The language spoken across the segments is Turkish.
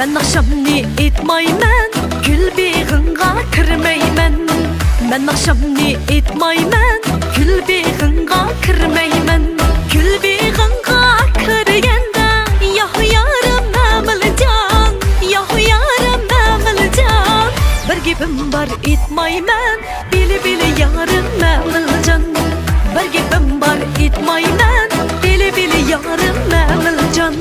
Men akşamni etmayman, gül beg'inga kirmayman. Men akşamni etmayman, gül beg'inga kirmayman. Gül beg'inga kirganda, yo'q yarim namiljon, yo'q yarim namiljon. Bir gapim bor etmayman, bili bili yarim namiljon. Bir gapim bor etmayman, bili bili yarim namiljon.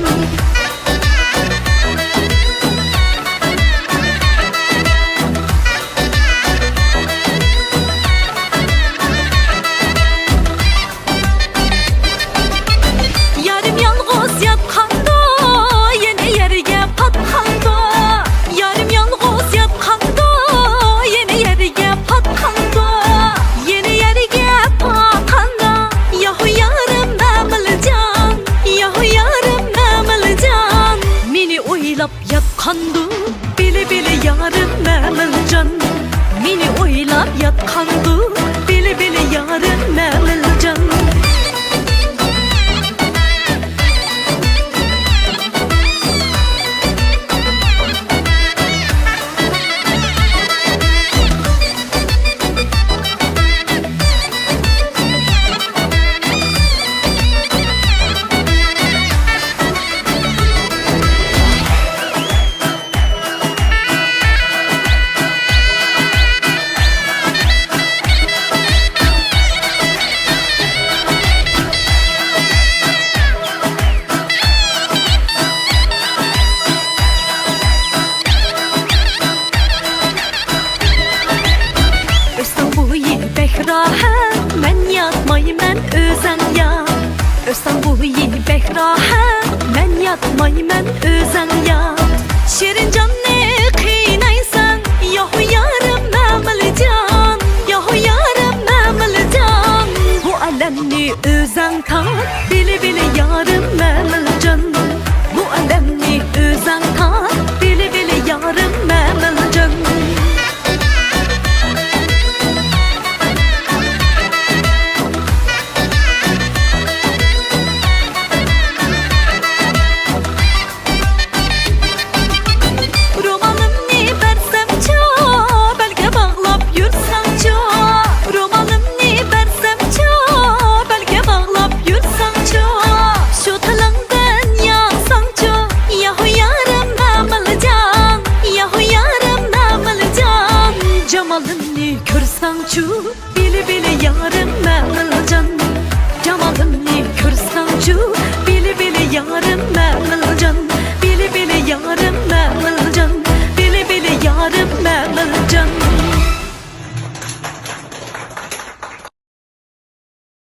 Yatkandı, bili bili yarim namiljon. Meni o'ylab yatkandı, bili bili yarim namiljon. Men yatmayman o'zing ya. O'stan bo'yi bek rohat, men yatmayman o'zing ya. Shirinjonni qiynaysan, yo'q yarim namiljon, yo'q yarim namiljon. Bu alamni o'zing tat, bili bili yarim namiljon. Bu alamni o'zing tat, bili bili yarim namiljon. Cemalini görsen şu, bili bili